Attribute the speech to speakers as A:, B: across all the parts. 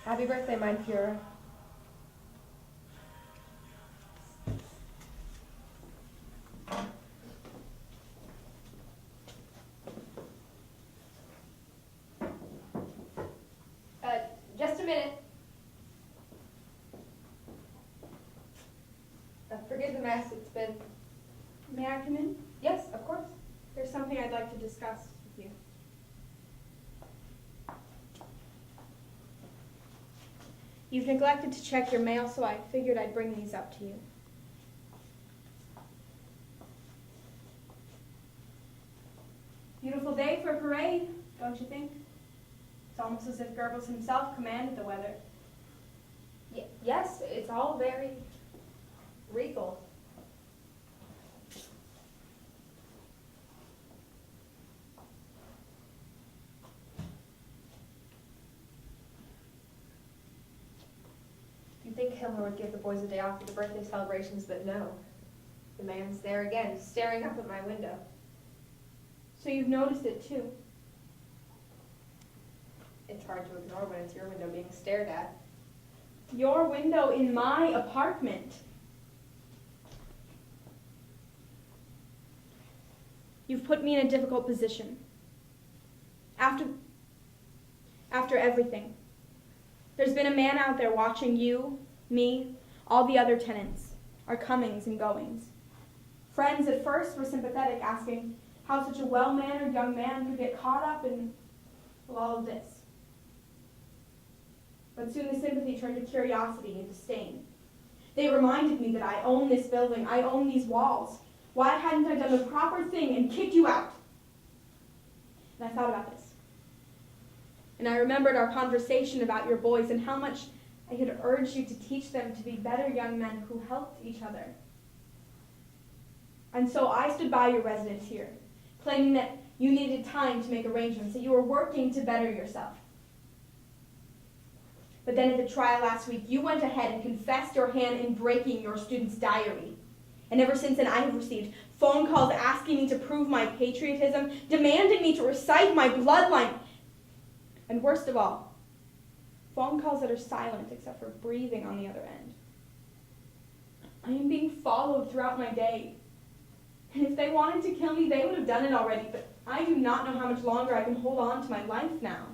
A: Happy birthday, my pure. Just a minute. Forgive the mess, it's been...
B: May I come in?
A: Yes, of course.
B: There's something I'd like to discuss with you. You've neglected to check your mail, so I figured I'd bring these up to you. Beautiful day for a parade, don't you think? It's almost as if Goebbels himself commanded the weather.
A: Yes, it's all very regal. You'd think Hitler would give the boys a day off for the birthday celebrations, but no. The man's there again, staring up at my window.
B: So you've noticed it too?
A: It's hard to ignore when it's your window being stared at.
B: Your window in my apartment. You've put me in a difficult position. After everything, there's been a man out there watching you, me, all the other tenants, our comings and goings. Friends at first were sympathetic, asking how such a well-mannered young man could get caught up in all of this. But soon the sympathy turned to curiosity and disdain. They reminded me that I own this building, I own these walls. Why hadn't I done the proper thing and kicked you out? And I thought about this. And I remembered our conversation about your boys and how much I had urged you to teach them to be better young men who helped each other. And so I stood by your residence here, claiming that you needed time to make arrangements, that you were working to better yourself. But then at the trial last week, you went ahead and confessed your hand in breaking your student's diary. And ever since then, I have received phone calls asking me to prove my patriotism, demanding me to recite my bloodline. And worst of all, phone calls that are silent except for breathing on the other end. I am being followed throughout my day. And if they wanted to kill me, they would have done it already, but I do not know how much longer I can hold on to my life now.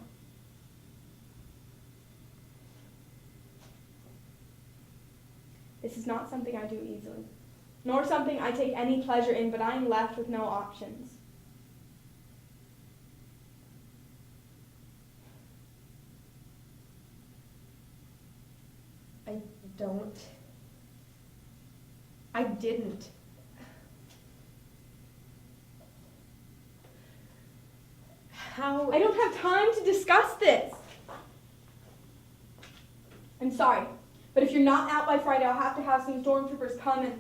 B: This is not something I do easily, nor something I take any pleasure in, but I am left with no options.
A: I didn't. How?
B: I don't have time to discuss this. I'm sorry, but if you're not out by Friday, I'll have to have some stormtroopers come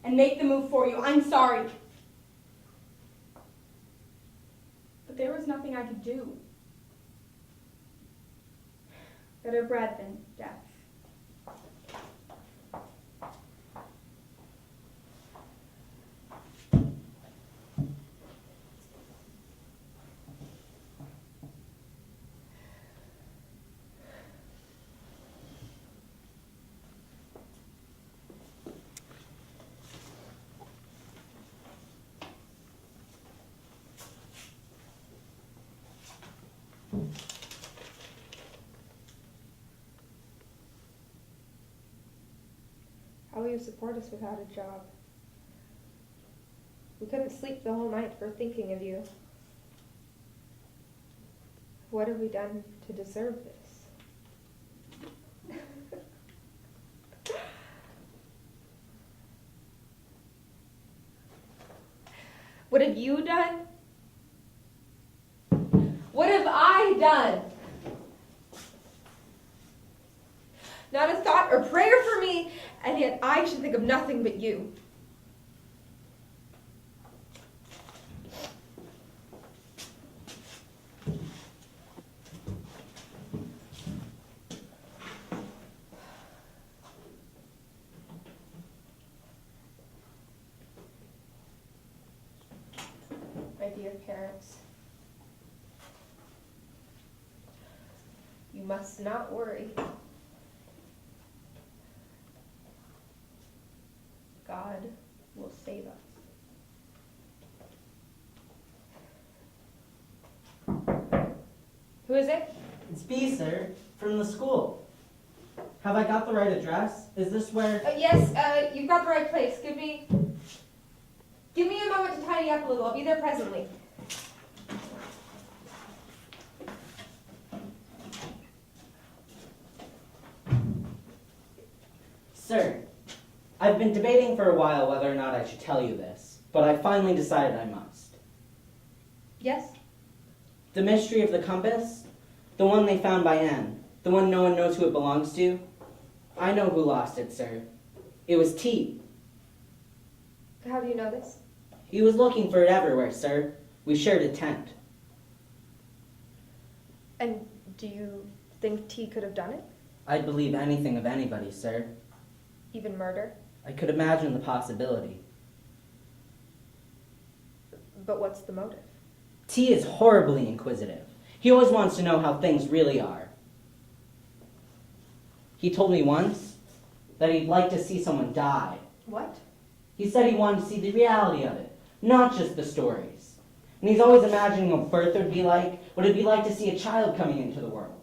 B: and make the move for you. I'm sorry. But there was nothing I could do. Better bread than death.
A: How will you support us without a job? We couldn't sleep the whole night for thinking of you. What have we done to deserve this? What have you done? What have I done? Not a thought or prayer for me, and yet I should think of nothing but you. My dear parents, you must not worry. God will save us. Who is it?
C: It's B, sir, from the school. Have I got the right address? Is this where...
A: Yes, you've got the right place. Give me a moment to tidy up a little. I'll be there presently.
C: Sir, I've been debating for a while whether or not I should tell you this, but I finally decided I must.
A: Yes?
C: The mystery of the compass, the one they found by N, the one no one knows who it belongs to, I know who lost it, sir. It was T.
A: How do you know this?
C: He was looking for it everywhere, sir. We shared a tent.
A: And do you think T could have done it?
C: I'd believe anything of anybody, sir.
A: Even murder?
C: I could imagine the possibility.
A: But what's the motive?
C: T is horribly inquisitive. He always wants to know how things really are. He told me once that he'd like to see someone die.
A: What?
C: He said he wanted to see the reality of it, not just the stories. And he's always imagining what birth would be like, what it'd be like to see a child coming into the world.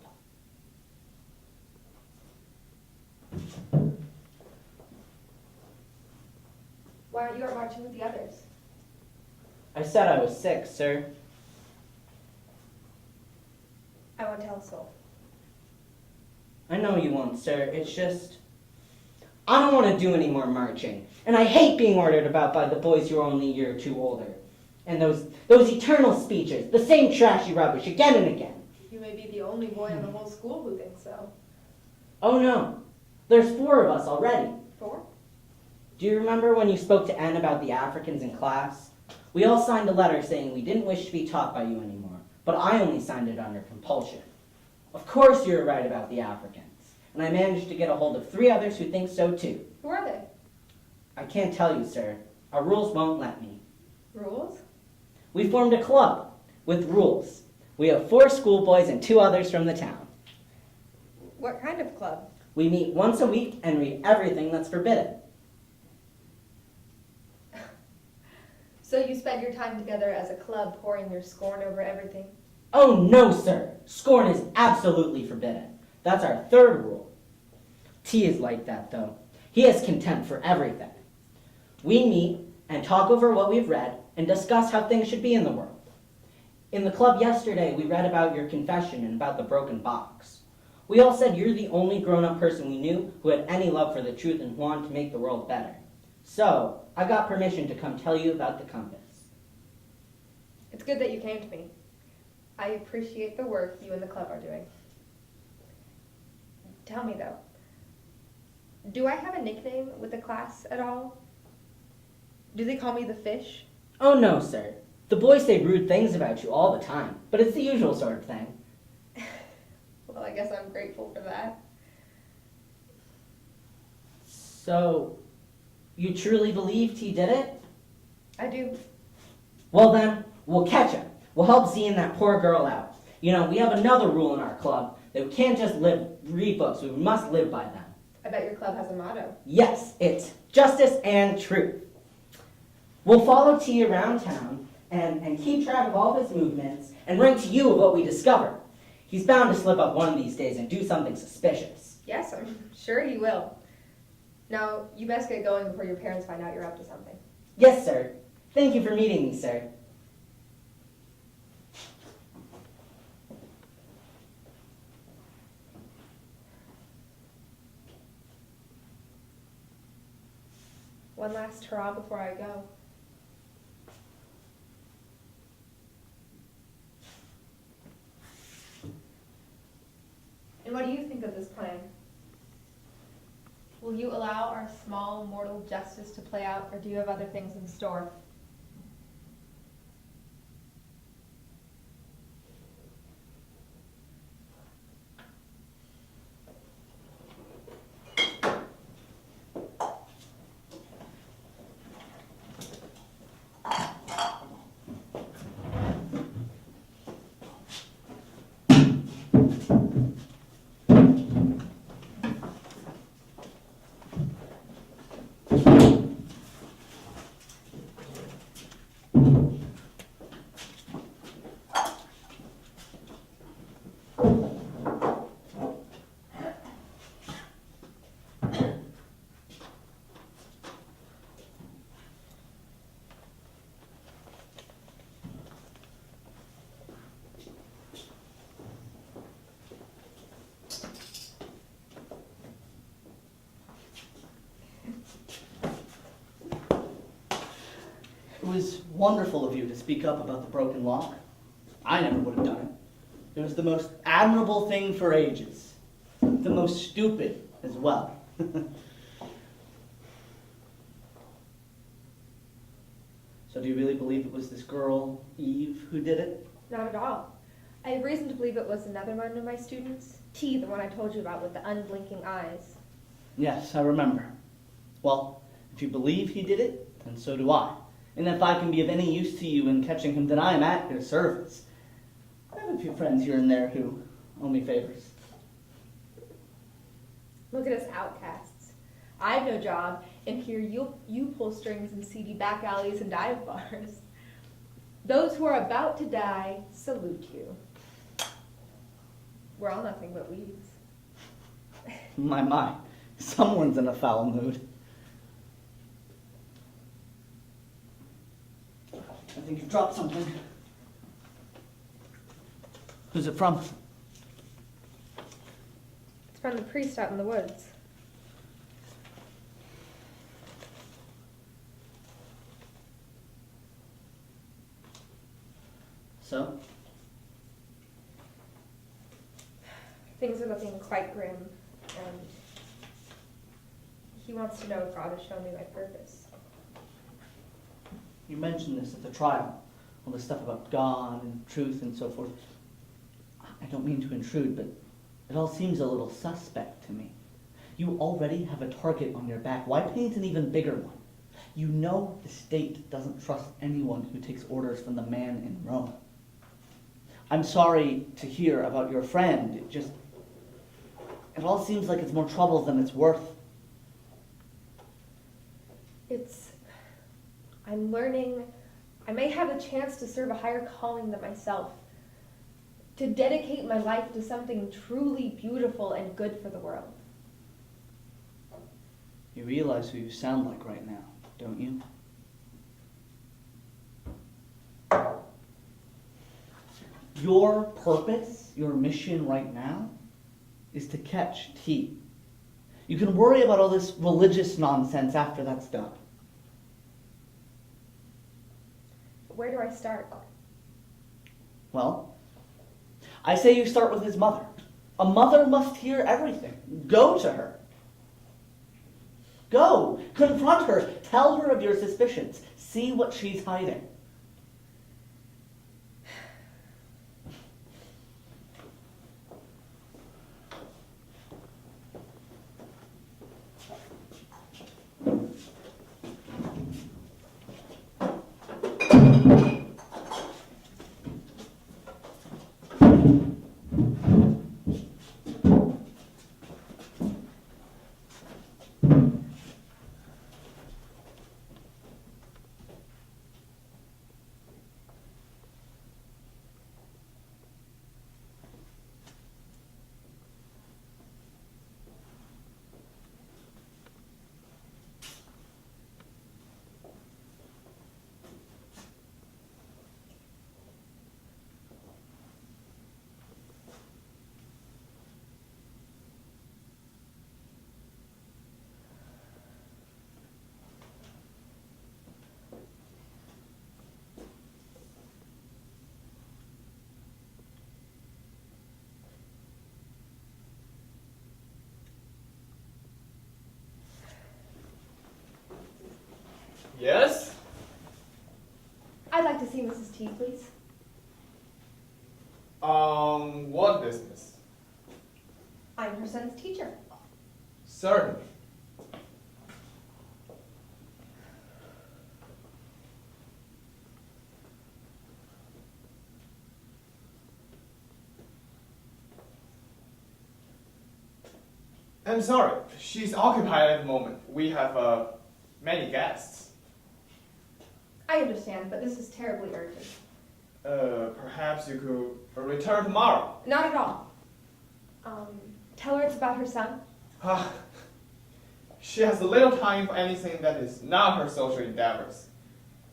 A: Why aren't you out marching with the others?
C: I said I was sick, sir.
A: I won't tell a soul.
C: I know you won't, sir. It's just... I don't want to do any more marching. And I hate being ordered about by the boys who are only a year or two older. And those eternal speeches, the same trashy rubbish again and again.
A: You may be the only boy in the whole school who thinks so.
C: Oh no, there's 4 of us already.
A: 4?
C: Do you remember when you spoke to Ann about the Africans in class? We all signed a letter saying we didn't wish to be taught by you anymore, but I only signed it under compulsion. Of course you were right about the Africans, and I managed to get a hold of 3 others who think so too.
A: Who are they?
C: I can't tell you, sir. Our rules won't let me.
A: Rules?
C: We formed a club with rules. We have 4 schoolboys and 2 others from the town.
A: What kind of club?
C: We meet once a week and read everything that's forbidden.
A: So you spend your time together as a club pouring your scorn over everything?
C: Oh no, sir. Scorn is absolutely forbidden. That's our 3rd rule. T is like that, though. He has contempt for everything. We meet and talk over what we've read and discuss how things should be in the world. In the club yesterday, we read about your confession and about the broken box. We all said you're the only grown-up person we knew who had any love for the truth and wanted to make the world better. So, I got permission to come tell you about the compass.
A: It's good that you came to me. I appreciate the work you and the club are doing. Tell me though, do I have a nickname with the class at all? Do they call me the fish?
C: Oh no, sir. The boys say rude things about you all the time, but it's the usual sort of thing.
A: Well, I guess I'm grateful for that.
C: So, you truly believe T did it?
A: I do.
C: Well then, we'll catch him. We'll help Z and that poor girl out. You know, we have another rule in our club, that we can't just read books, we must live by them.
A: I bet your club has a motto.
C: Yes, it's justice and truth. We'll follow T around town and keep track of all of his movements and write to you of what we discover. He's bound to slip up one of these days and do something suspicious.
A: Yes, I'm sure he will. Now, you best get going before your parents find out you're up to something.
C: Yes, sir. Thank you for meeting me, sir.
A: One last hurrah before I go. And what do you think of this plan? Will you allow our small mortal justice to play out, or do you have other things in store?
D: was wonderful of you to speak up about the broken lock. I never would have done it. It was the most admirable thing for ages. The most stupid as well. So do you really believe it was this girl, Eve, who did it?
A: Not at all. I have reason to believe it was another one of my students. T, the one I told you about with the unblinking eyes.
D: Yes, I remember. Well, if you believe he did it, then so do I. And if I can be of any use to you in catching him, then I am at your service. I have a few friends here and there who owe me favors.
A: Look at us outcasts. I have no job, and here you pull strings in seedy back alleys and dive bars. Those who are about to die salute you. We're all nothing but weeds.
D: My. Someone's in a foul mood. I think you dropped something. Who's it from?
A: It's from the priest out in the woods.
D: So?
A: Things are looking quite grim, and he wants to know if God has shown me my purpose.
D: You mentioned this at the trial. All this stuff about God and truth and so forth. I don't mean to intrude, but it all seems a little suspect to me. You already have a target on your back. Why paint an even bigger one? You know the state doesn't trust anyone who takes orders from the man in Rome. I'm sorry to hear about your friend. It all seems like it's more trouble than it's worth.
A: I'm learning, I may have a chance to serve a higher calling than myself, to dedicate my life to something truly beautiful and good for the world.
D: You realize who you sound like right now, don't you? Your purpose, your mission right now, is to catch T. You can worry about all this religious nonsense after that's done.
A: Where do I start?
D: Well, I say you start with his mother. A mother must hear everything. Go to her. Go. Confront her. Tell her of your suspicions. See what she's hiding.
E: Yes?
A: I'd like to see Mrs. T, please.
E: What business?
A: I'm her son's teacher.
E: Certainly. I'm sorry, she's occupied at the moment. We have many guests.
A: I understand, but this is terribly urgent.
E: Perhaps you could return tomorrow.
A: Not at all. Tell her it's about her son.
E: She has little time for anything that is not her social endeavors.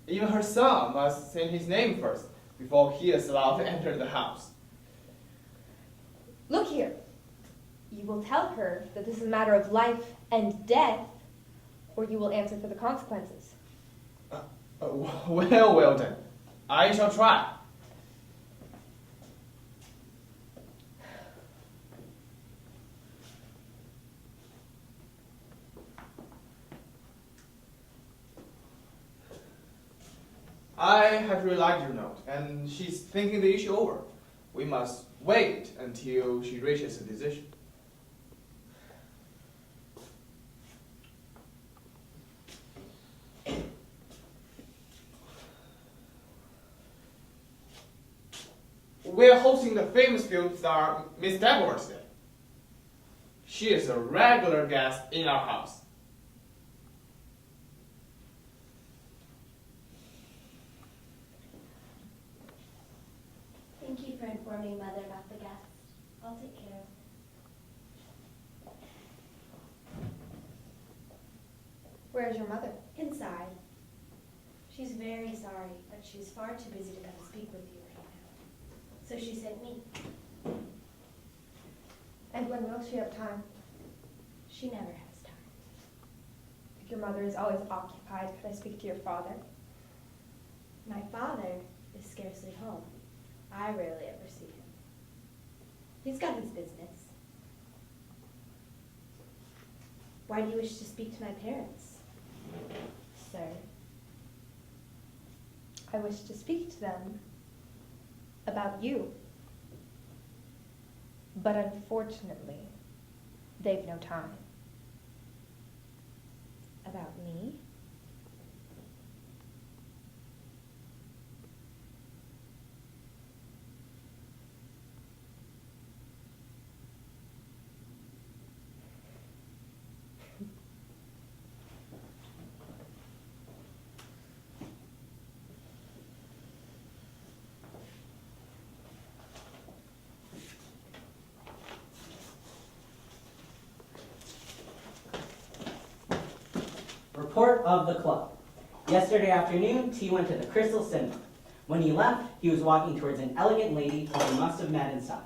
E: Even her son must say his name first before he is allowed to enter the house.
A: Look here. You will tell her that this is a matter of life and death, or you will answer for the consequences.
E: Well then. I shall try. I have relayed your note, and she's thinking the issue over. We must wait until she reaches a decision. We're hosting the famous film star Miss Deborah today. She is a regular guest in our house.
F: Thank you for informing Mother about the guests. I'll take care of it.
A: Where's your mother?
F: Inside. She's very sorry, but she's far too busy to come speak with you right now. So she sent me.
A: And when will she have time?
F: She never has time.
A: If your mother is always occupied, could I speak to your father?
F: My father is scarcely home. I rarely ever see him. He's got his business. Why do you wish to speak to my parents, sir?
A: I wish to speak to them about you. But unfortunately, they've no time.
F: About me?
C: Report of the club. Yesterday afternoon, T went to the Crystal Cinema. When he left, he was walking towards an elegant lady who he must have met inside.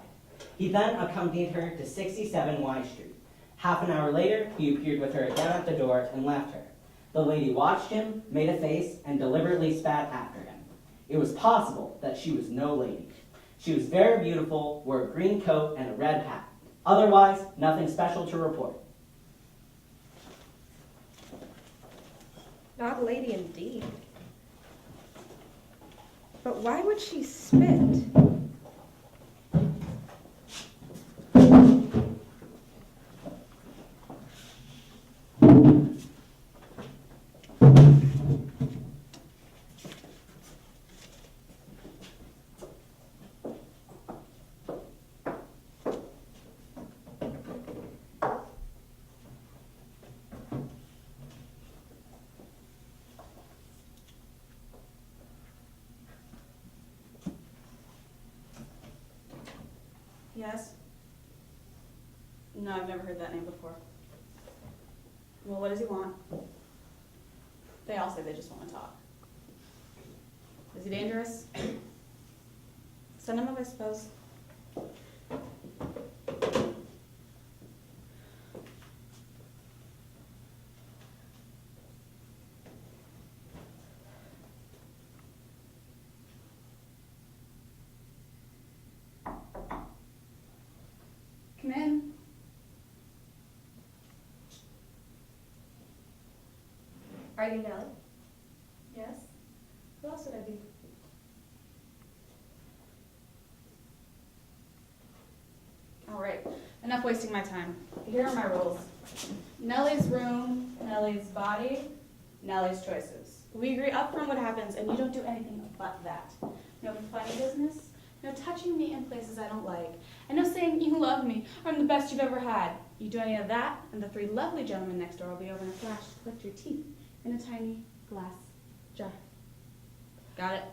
C: He then accompanied her to 67 Y Street. Half an hour later, he appeared with her again at the door and left her. The lady watched him, made a face, and deliberately spat after him. It was possible that she was no lady. She was very beautiful, wore a green coat and a red hat. Otherwise, nothing special to report.
A: Not a lady indeed. But why would she spit?
G: Yes? No, I've never heard that name before. Well, what does he want? They all say they just want to talk. Is he dangerous? Send him up, I suppose. Come in.
A: Are you Nellie?
G: Yes? Who else would I be? All right, enough wasting my time. Here are my rules. Nellie's room, Nellie's body, Nellie's choices. We agree upfront what happens, and you don't do anything but that. No funny business, no touching me in places I don't like, and no saying you love me or I'm the best you've ever had. You do any of that, and the three lovely gentlemen next door will be over in a flash to collect your teeth in a tiny glass jar. Got it?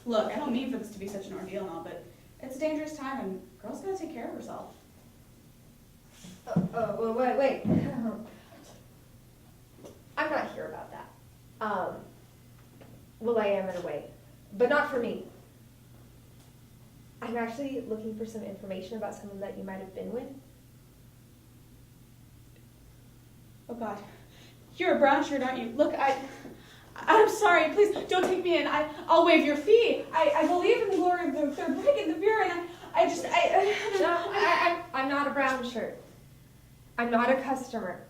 G: Look, I don't mean for this to be such an ordeal and all, but it's a dangerous time, and girls gotta take care of herself.
A: Wait. I'm not here about that. Well, I am in a way, but not for me. I'm actually looking for some information about someone that you might have been with.
G: Oh God, You're a brown shirt, aren't you? Look, I'm sorry. Please don't take me in. I'll waive your fee. I believe in the glory of the third rig and the beer, and
A: I'm not a brown shirt. I'm not a customer.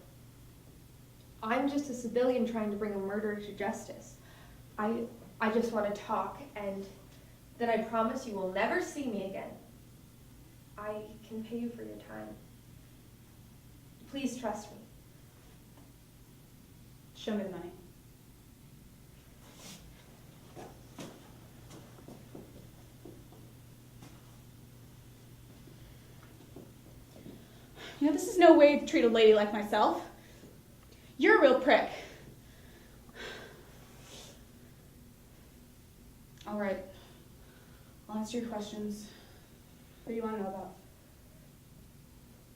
A: I'm just a civilian trying to bring a murderer to justice. I just want to talk, and then I promise you will never see me again. I can pay you for your time. Please trust me.
G: Show me the money. You know, this is no way to treat a lady like myself. You're a real prick. All right. I'll answer your questions. What do you want to know about?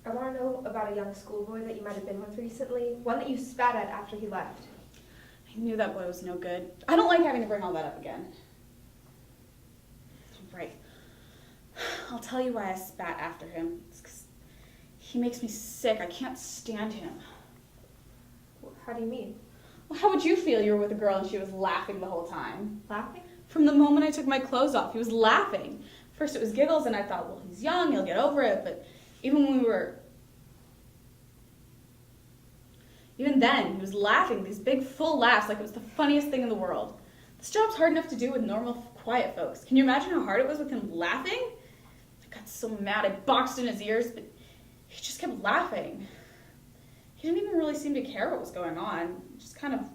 A: I want to know about a young schoolboy that you might have been with recently, one that you spat at after he left.
G: I knew that boy was no good. I don't like having to bring all that up again. Right. I'll tell you why I spat after him. It's 'cause he makes me sick. I can't stand him.
A: How do you mean?
G: Well, how would you feel you were with a girl and she was laughing the whole time?
A: Laughing?
G: From the moment I took my clothes off, he was laughing. First it was giggles, and I thought, well, he's young, he'll get over it. But even then, he was laughing, these big, full laughs, like it was the funniest thing in the world. This job's hard enough to do with normal, quiet folks. Can you imagine how hard it was with him laughing? I got so mad, I boxed in his ears, but he just kept laughing. He didn't even really seem to care what was going on. He just kind of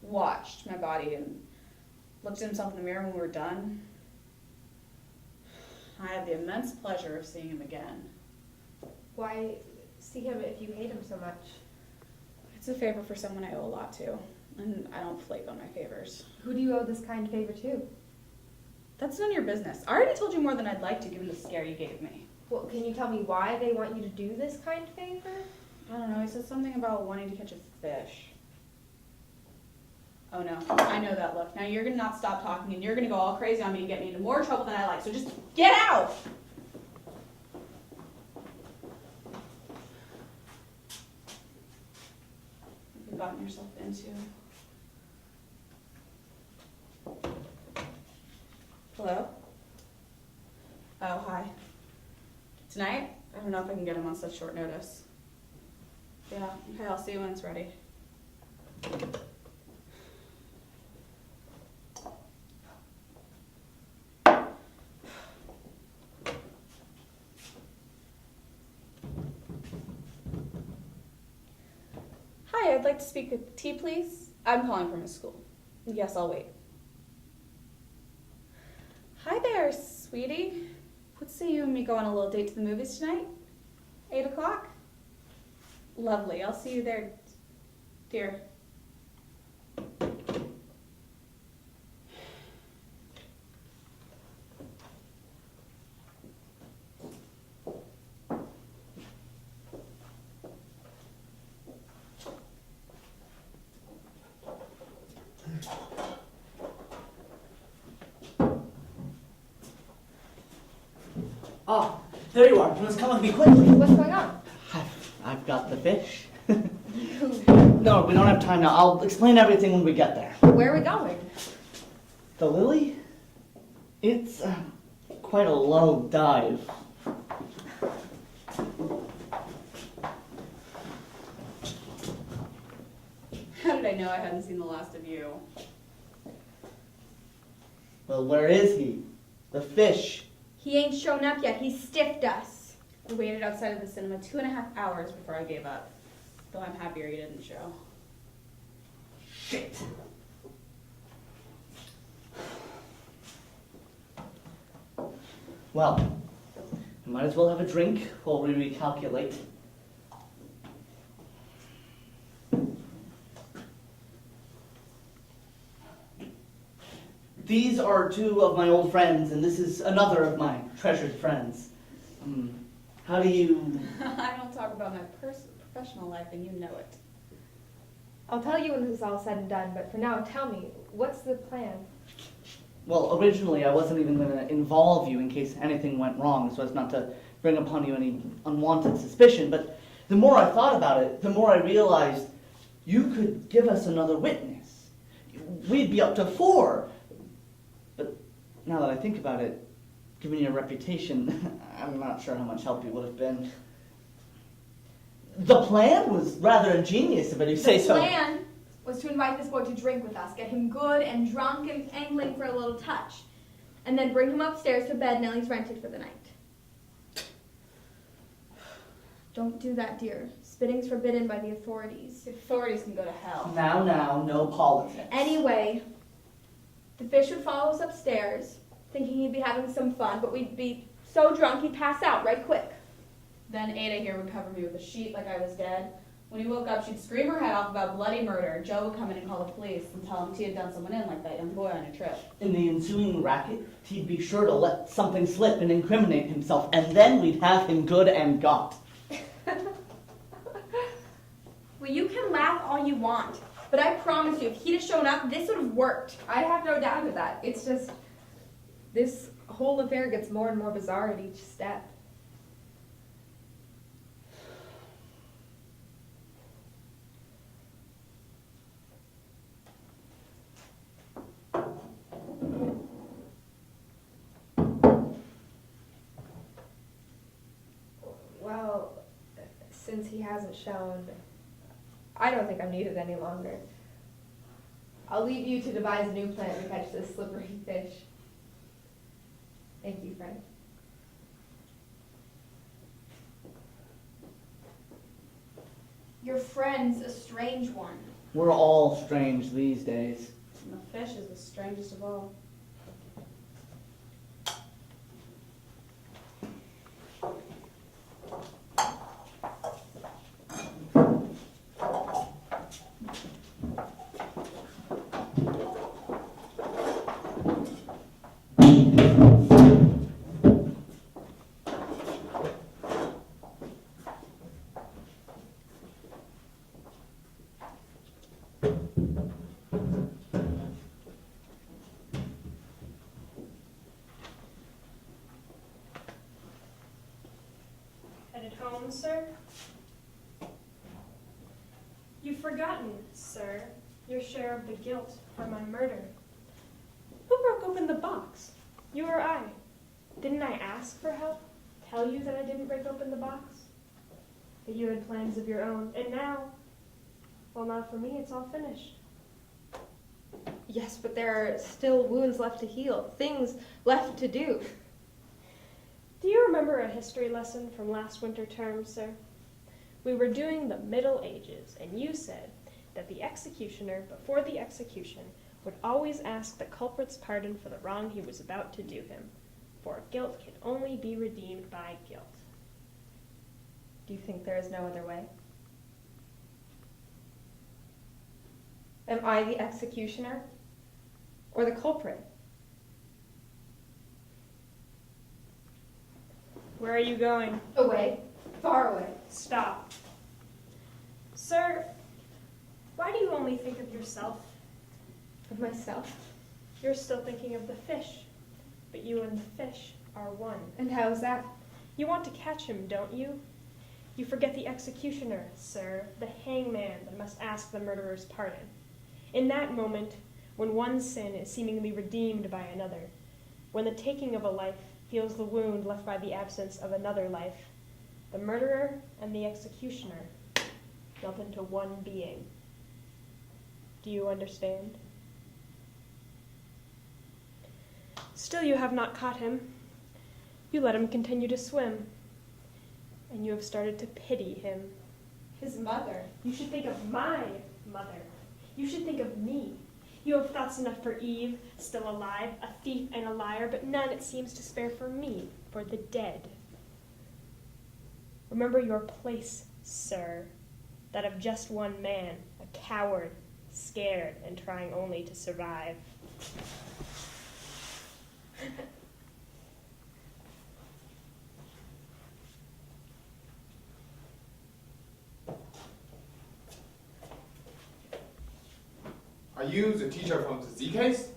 G: watched my body and looked at himself in the mirror when we were done. I had the immense pleasure of seeing him again.
A: Why see him if you hate him so much?
G: It's a favor for someone I owe a lot to, and I don't flake on my favors.
A: Who do you owe this kind favor to?
G: That's none of your business. I already told you more than I'd like to, given the scare you gave me.
A: Well, can you tell me why they want you to do this kind favor?
G: I don't know, he said something about wanting to catch a fish. Oh no, I know that look. Now you're gonna not stop talking, and you're gonna go all crazy on me and get me into more trouble than I like, so just get out! What have you gotten yourself into? Hello? Oh, hi. Tonight? I don't know if I can get him on such short notice. Yeah, okay, I'll see you when it's ready. Hi, I'd like to speak with T, please. I'm calling from his school. Yes, I'll wait. Hi there, sweetie. Let's say you and me go on a little date to the movies tonight. 8 o'clock? Lovely, I'll see you there, dear.
D: Ah, there you are. You must come with me quickly.
A: What's going on?
D: I've got the fish. No, we don't have time now. I'll explain everything when we get there.
A: Where are we going?
D: The lily? It's quite a low dive.
G: How did I know I hadn't seen the last of you?
D: Well, where is he? The fish.
B: He ain't shown up yet. He stiffed us.
G: I waited outside of the cinema 2.5 hours before I gave up. Though I'm happier he didn't show.
D: Shit. Well, we might as well have a drink while we recalculate. These are two of my old friends, and this is another of my treasured friends. How do you...
G: I don't talk about my professional life, and you know it.
A: I'll tell you when this is all said and done, but for now, tell me, what's the plan?
D: Well, originally I wasn't even going to involve you in case anything went wrong, so as not to bring upon you any unwanted suspicion, but the more I thought about it, the more I realized You could give us another witness. We'd be up to 4. But now that I think about it, given your reputation, I'm not sure how much help you would have been. The plan was rather ingenious, if I do say so.
B: The plan was to invite this boy to drink with us, get him good and drunk and angling for a little touch, and then bring him upstairs to bed Nellie's rented for the night. Don't do that, dear. Spitting's forbidden by the authorities.
G: The authorities can go to hell.
D: Now, no politics.
B: Anyway, the fish would follow us upstairs, thinking he'd be having some fun, but we'd be so drunk he'd pass out right quick.
G: Then Ada here would cover me with a sheet like I was dead. When he woke up, she'd scream her head off about bloody murder. Joe would come in and call the police and tell him T had done someone in like that young boy on a trip.
D: In the ensuing racket, T'd be sure to let something slip and incriminate himself, and then we'd have him good and got.
B: Well, you can laugh all you want, but I promise you, if he'd have shown up, this would have worked.
A: I have no doubt of that. It's just, this whole affair gets more and more bizarre at each step. Well, since he hasn't shown, I don't think I'm needed any longer. I'll leave you to devise a new plan to catch this slippery fish. Thank you, Fred.
B: Your friend's a strange one.
D: We're all strange these days.
G: And the fish is the strangest of all.
H: Headed home, sir? You've forgotten, sir, your share of the guilt for my murder. Who broke open the box? You or I? Didn't I ask for help? Tell you that I didn't break open the box? That you had plans of your own, and now, well, now for me, it's all finished.
A: Yes, but there are still wounds left to heal, things left to do.
H: Do you remember a history lesson from last winter term, sir? We were doing the Middle Ages, and you said that the executioner, before the execution, would always ask the culprit's pardon for the wrong he was about to do him, for guilt can only be redeemed by guilt.
A: Do you think there is no other way? Am I the executioner or the culprit?
H: Where are you going?
A: Away, far away.
H: Stop. Sir, why do you only think of yourself?
A: Of myself.
H: You're still thinking of the fish, but you and the fish are one.
A: And how is that?
H: You want to catch him, don't you? You forget the executioner, sir, the hangman that must ask the murderer's pardon. In that moment, when one sin is seemingly redeemed by another, when the taking of a life feels the wound left by the absence of another life, the murderer and the executioner melt into one being. Do you understand? Still you have not caught him. You let him continue to swim, and you have started to pity him.
B: His mother.
H: You should think of my mother. You should think of me. You have thoughts enough for Eve, still alive, a thief and a liar, but none, it seems, to spare for me, for the dead. Remember your place, sir, that of just one man, a coward, scared, and trying only to survive.
E: Are you the teacher from the Z case?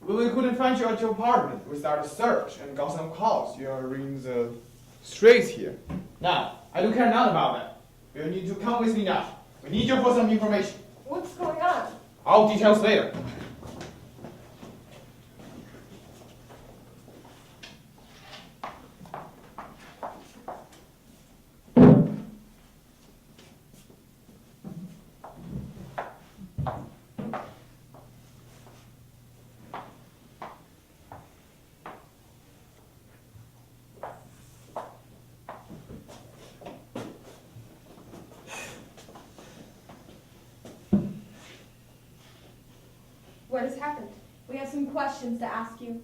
E: Well, we couldn't find you at your apartment. We started a search and got some calls. You are in the streets here. Now, I don't care none about that. You need to come with me now. We need you for some information.
A: What's going on?
E: All details later.
A: What has happened?
B: We have some questions to ask you.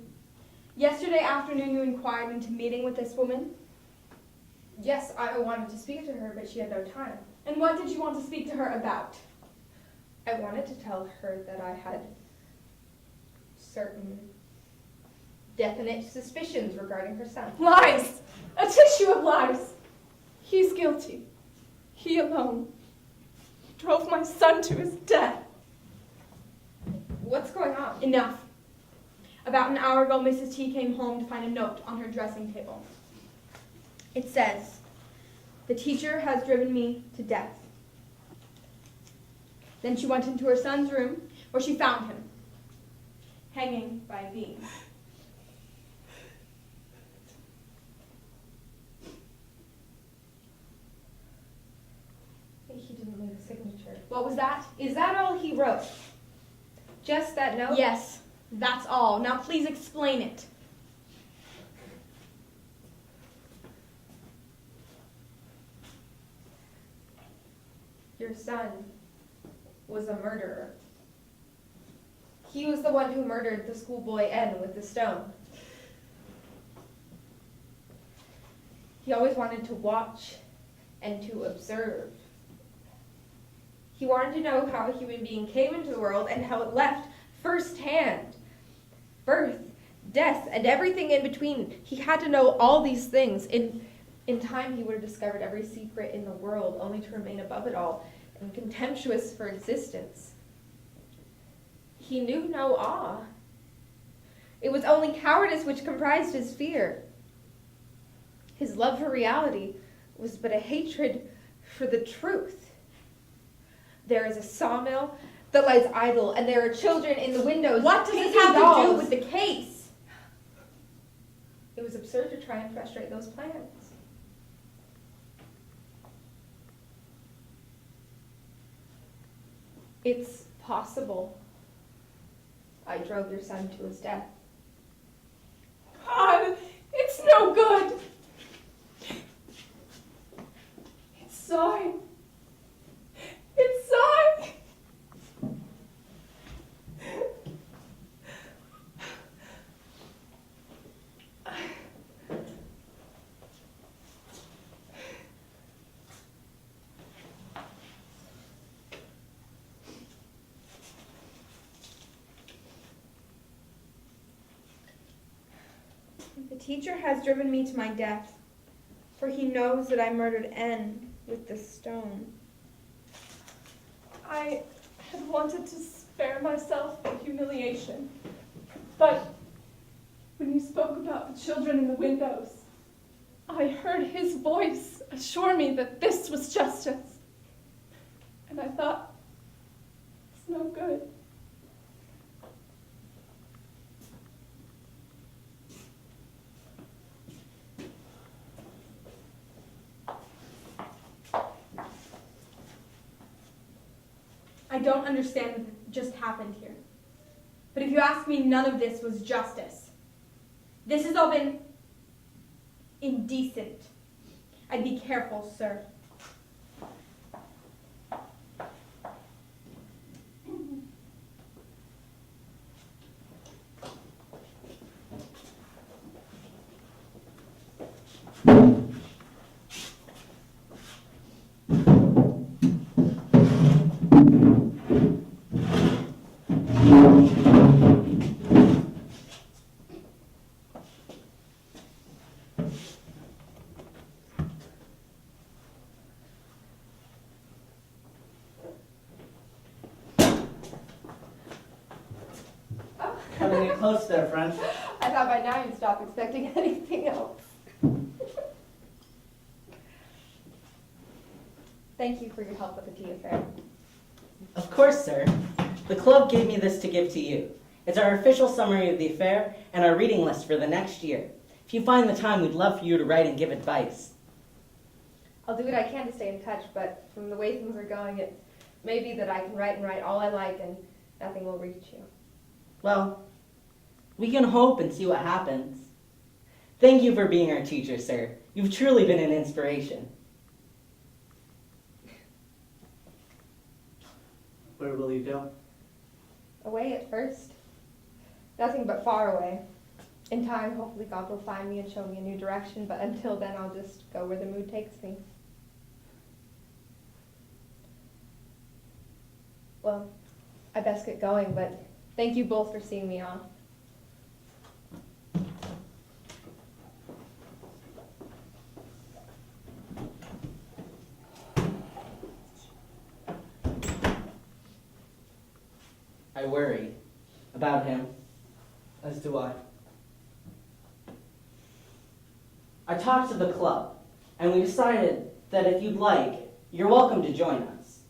B: Yesterday afternoon, you inquired into meeting with this woman.
A: Yes, I wanted to speak to her, but she had no time.
B: And what did you want to speak to her about?
A: I wanted to tell her that I had certain definite suspicions regarding her son.
B: Lies! A tissue of lies! He's guilty. He alone drove my son to his death.
A: What's going on?
B: Enough. About an hour ago, Mrs. T came home to find a note on her dressing table. It says, "The teacher has driven me to death." Then she went into her son's room, where she found him, hanging by a beam.
A: He didn't leave a signature.
B: What was that?
A: Is that all he wrote? Just that note?
B: Yes, that's all. Now please explain it.
A: Your son was a murderer. He was the one who murdered the schoolboy N with the stone. He always wanted to watch and to observe. He wanted to know how a human being came into the world and how it left firsthand. Birth, death, and everything in between. He had to know all these things. In time, he would have discovered every secret in the world, only to remain above it all and contemptuous for existence. He knew no awe. It was only cowardice which comprised his fear. His love for reality was but a hatred for the truth. There is a sawmill that lies idle, and there are children in the windows.
B: What does this
A: painting
B: have to do
A: dolls.
B: with the case?
A: It was absurd to try and frustrate those plans. It's possible I drove your son to his death.
B: God, it's no good. It's sorry. It's sorry. The teacher has driven me to my death, for he knows that I murdered N with the stone.
I: I had wanted to spare myself the humiliation, but when you spoke about the children in the windows, I heard his voice assure me that this was justice, and I thought, it's no good.
B: I don't understand what just happened here. But if you ask me, none of this was justice. This has all been indecent. I'd be careful, sir.
C: Coming in close there, friend.
A: I thought by now you'd stop expecting anything else.
B: Thank
A: Thank you for your help with the tea affair.
C: Of course, sir. The club gave me this to give to you. It's our official summary of the affair and our reading list for the next year. If you find the time, we'd love for you to write and give advice.
A: I'll do what I can to stay in touch, but from the way things are going, it may be that I can write and write all I like and nothing will reach you.
C: Well, we can hope and see what happens. Thank you for being our teacher, sir. You've truly been an inspiration.
D: Where will you go?
A: Away at first. Nothing but far away. In time, hopefully God will find me and show me a new direction, but until then, I'll just go where the mood takes me. Well, I best get going, but thank you both for seeing me off.
C: I worry about him.
D: As do I.
C: I talked to the club, and we decided that if you'd like, you're welcome to join us.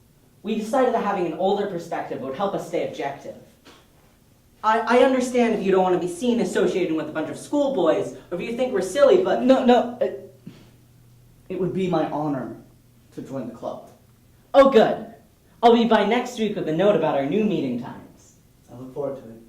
C: We decided that having an older perspective would help us stay objective. I understand if you don't want to be seen associating with a bunch of schoolboys, or if you think we're silly, but...
D: No. It would be my honor to join the club.
C: Oh, good. I'll be by next week with a note about our new meeting times.
D: I look forward to it.